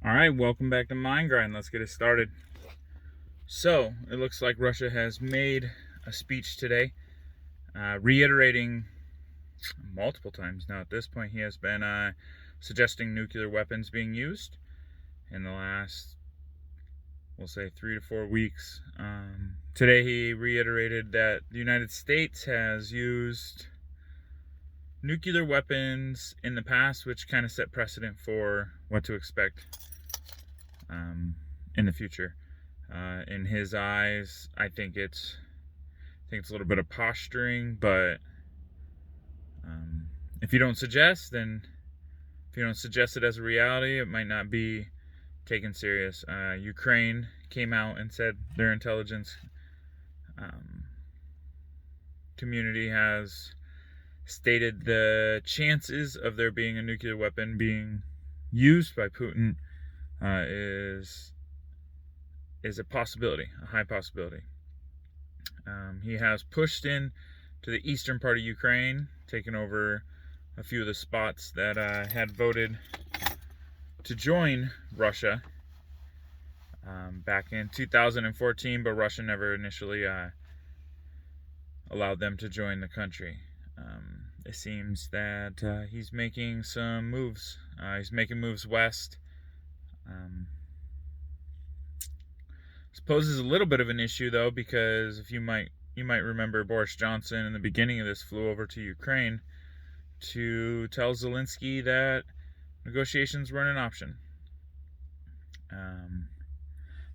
All right, welcome back to Mind Grind. Let's get it started. So, it looks like Russia has made a speech today, reiterating multiple times now at this point. He has been suggesting nuclear weapons being used in the last, we'll say, 3 to 4 weeks. Today, he reiterated that the United States has used nuclear weapons in the past, which kind of set precedent for what to expect in the future. In his eyes, I think it's a little bit of posturing, but if you don't suggest it as a reality, it might not be taken serious. Ukraine came out and said their intelligence community has stated the chances of there being a nuclear weapon being used by Putin is a possibility, a high possibility. He has pushed in to the eastern part of Ukraine, taken over a few of the spots that had voted to join Russia back in 2014, but Russia never initially allowed them to join the country. It seems that he's making some moves. He's making moves west. This poses a little bit of an issue, though, because if you might remember, Boris Johnson in the beginning of this flew over to Ukraine to tell Zelensky that negotiations weren't an option.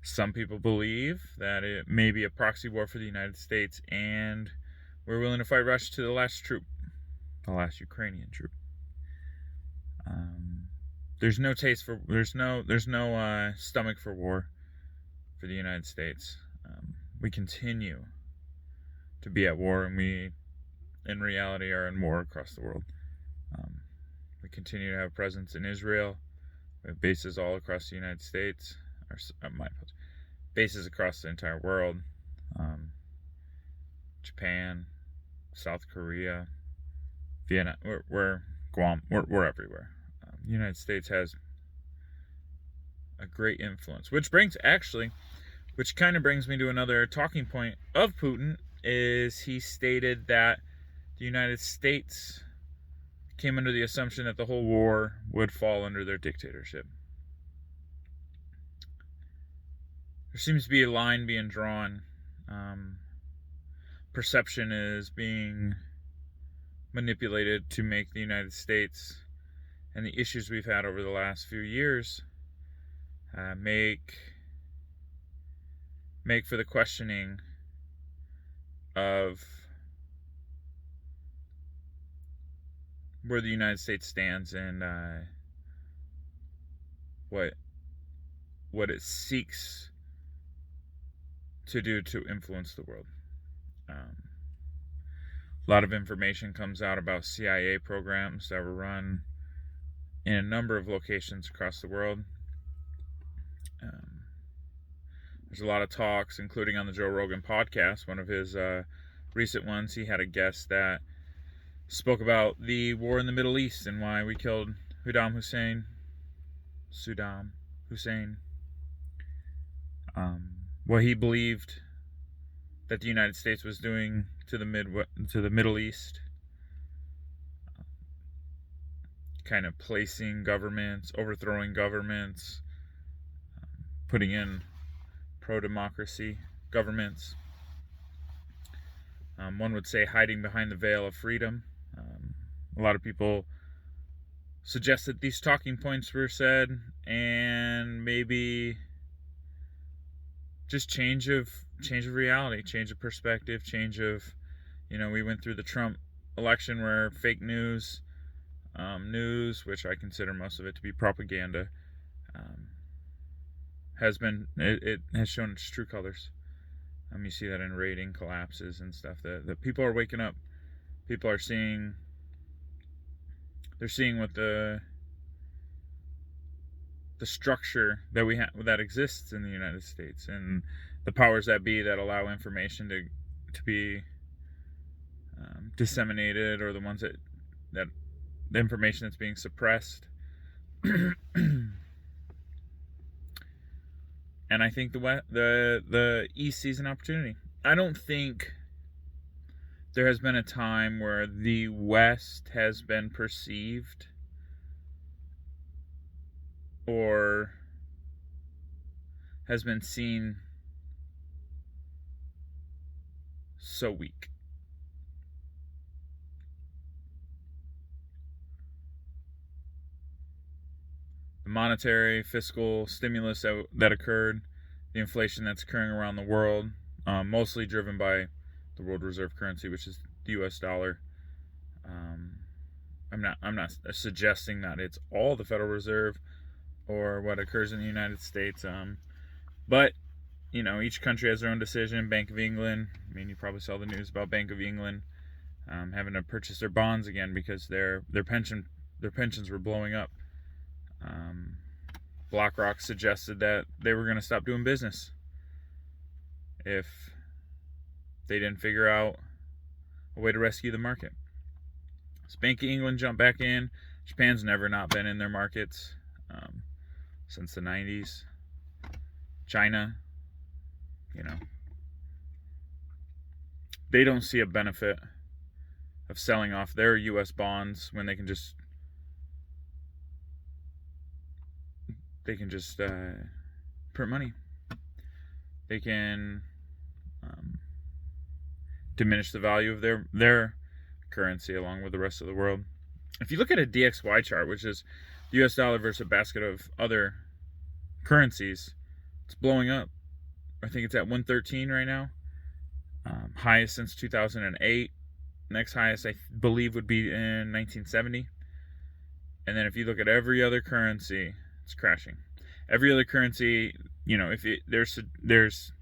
Some people believe that it may be a proxy war for the United States, and we're willing to fight Russia to the last troop, the last Ukrainian troop. There's no stomach for war for the United States. We continue to be at war, and we, in reality, are in war across the world. We continue to have a presence in Israel. We have bases all across the United States, bases across the entire world. Japan, South Korea, Vietnam. We're Guam. We're everywhere. The United States has a great influence, which kind of brings me to another talking point of Putin. Is he stated that the United States came under the assumption that the whole war would fall under their dictatorship. There seems to be a line being drawn. Perception is being manipulated to make the United States and the issues we've had over the last few years make for the questioning of where the United States stands and what it seeks to do to influence the world. A lot of information comes out about CIA programs that were run in a number of locations across the world. There's a lot of talks, including on the Joe Rogan podcast, one of his recent ones. He had a guest that spoke about the war in the Middle East and why we killed Saddam Hussein. What he believed that the United States was doing to the Middle East, kind of placing governments, overthrowing governments, putting in pro-democracy governments. One would say hiding behind the veil of freedom. A lot of people suggest that these talking points were said, and maybe just change of reality, change of perspective, we went through the Trump election where fake news, which I consider most of it to be propaganda, has shown its true colors. You see that in rating collapses and stuff. That people are waking up. People are seeing. They're seeing what the structure that we have that exists in the United States, and the powers that be that allow information to be disseminated, or the ones that the information that's being suppressed. And I think the East sees an opportunity. I don't think there has been a time where the West has been perceived or has been seen so weak. The monetary, fiscal stimulus that occurred, the inflation that's occurring around the world, mostly driven by the world reserve currency, which is the U.S. dollar. I'm not suggesting that it's all the Federal Reserve or what occurs in the United States, but each country has their own decision. Bank of England. I mean, you probably saw the news about Bank of England having to purchase their bonds again because their pensions were blowing up. BlackRock suggested that they were going to stop doing business if they didn't figure out a way to rescue the market. So Bank of England jumped back in. Japan's never not been in their markets since the 90s. China, they don't see a benefit of selling off their U.S. bonds when they can just print money. They can diminish the value of their currency along with the rest of the world. If you look at a DXY chart, which is the US dollar versus a basket of other currencies, it's blowing up. I think it's at 113 right now. Highest since 2008. Next highest, I believe, would be in 1970. And then if you look at every other currency, it's crashing. Every other currency, there's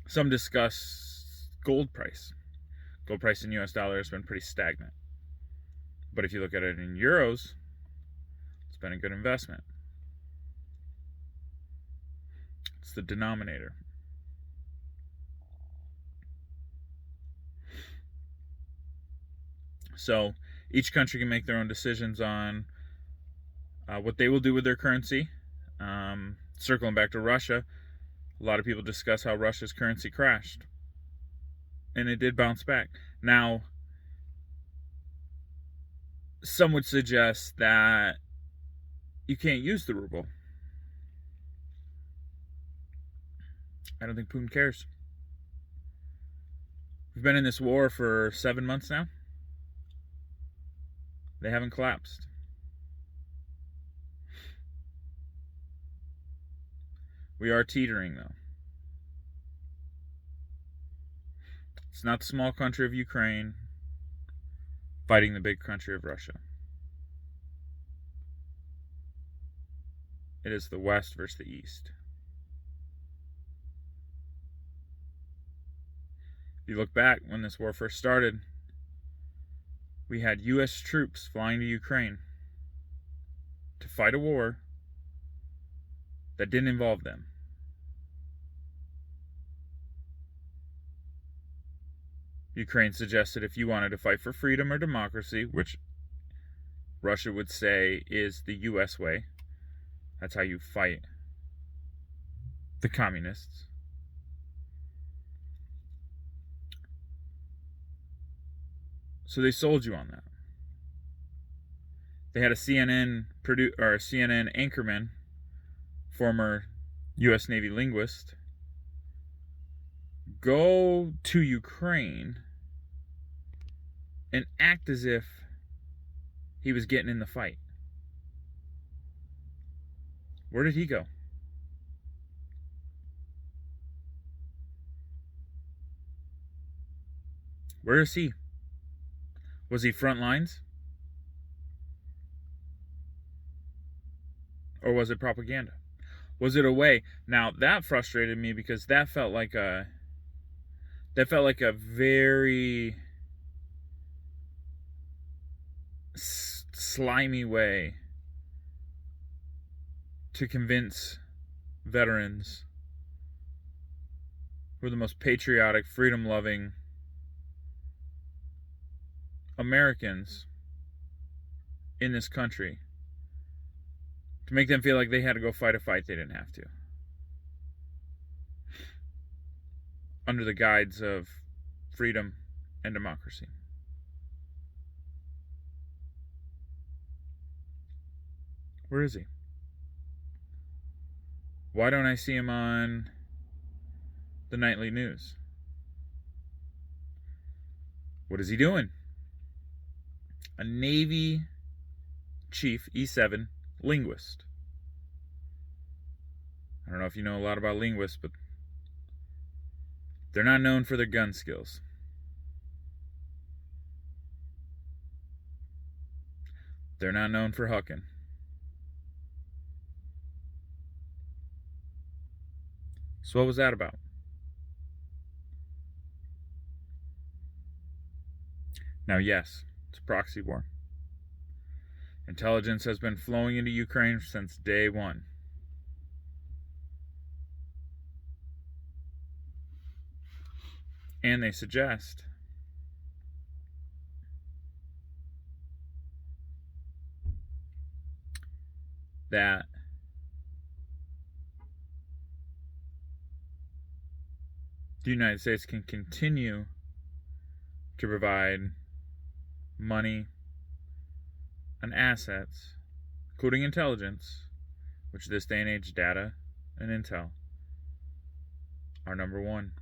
some discuss gold price. Gold price in US dollar has been pretty stagnant. But if you look at it in euros, it's been a good investment. It's the denominator. So each country can make their own decisions on what they will do with their currency. Circling back to Russia, a lot of people discuss how Russia's currency crashed. And it did bounce back. Now, some would suggest that you can't use the ruble. I don't think Putin cares. We've been in this war for 7 months now. They haven't collapsed. We are teetering, though. It's not the small country of Ukraine fighting the big country of Russia. It is the West versus the East. If you look back when this war first started, we had U.S. troops flying to Ukraine to fight a war that didn't involve them. Ukraine suggested if you wanted to fight for freedom or democracy, which Russia would say is the U.S. way, that's how you fight the communists. So they sold you on that. They had a CNN anchorman, former U.S. Navy linguist, go to Ukraine and act as if he was getting in the fight. Where did he go? Where is he? Was he front lines? Or was it propaganda? Was it a way? Now that frustrated me because that felt like a very slimy way to convince veterans who are the most patriotic, freedom-loving Americans in this country to make them feel like they had to go fight a fight they didn't have to, under the guides of freedom and democracy. Where is he? Why don't I see him on the nightly news? What is he doing? A Navy chief, E7, linguist. I don't know if you know a lot about linguists, but they're not known for their gun skills. They're not known for hucking. So what was that about? Now, yes, it's a proxy war. Intelligence has been flowing into Ukraine since day one. And they suggest that the United States can continue to provide money and assets, including intelligence, which this day and age, data and intel are number one.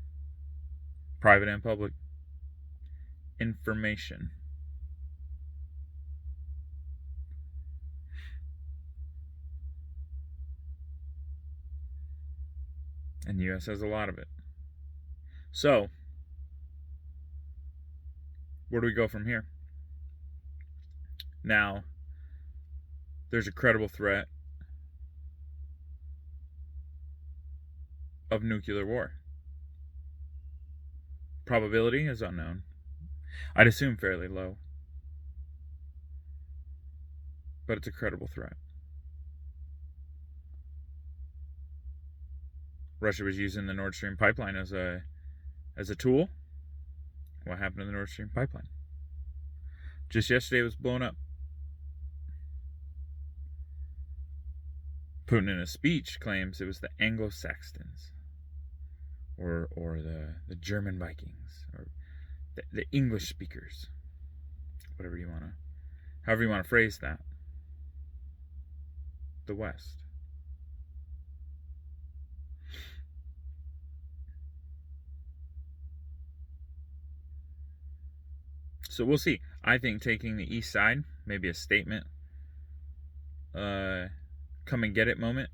Private and public. Information. And the U.S. has a lot of it. So, where do we go from here? Now, there's a credible threat of nuclear war. Probability is unknown. I'd assume fairly low. But it's a credible threat. Russia was using the Nord Stream pipeline as a tool. What happened to the Nord Stream pipeline? Just yesterday it was blown up. Putin in a speech claims it was the Anglo-Saxons or the German Vikings or the English speakers. However you want to phrase that. The West. So we'll see. I think taking the east side, maybe a statement, come and get it moment.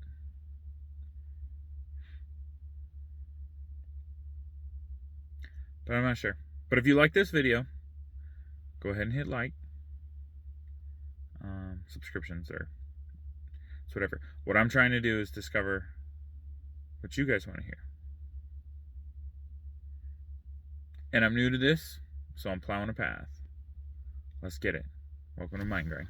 But I'm not sure. But if you like this video, go ahead and hit like. Subscriptions or it's whatever. What I'm trying to do is discover what you guys want to hear. And I'm new to this, so I'm plowing a path. Let's get it. Welcome to Mind Grind.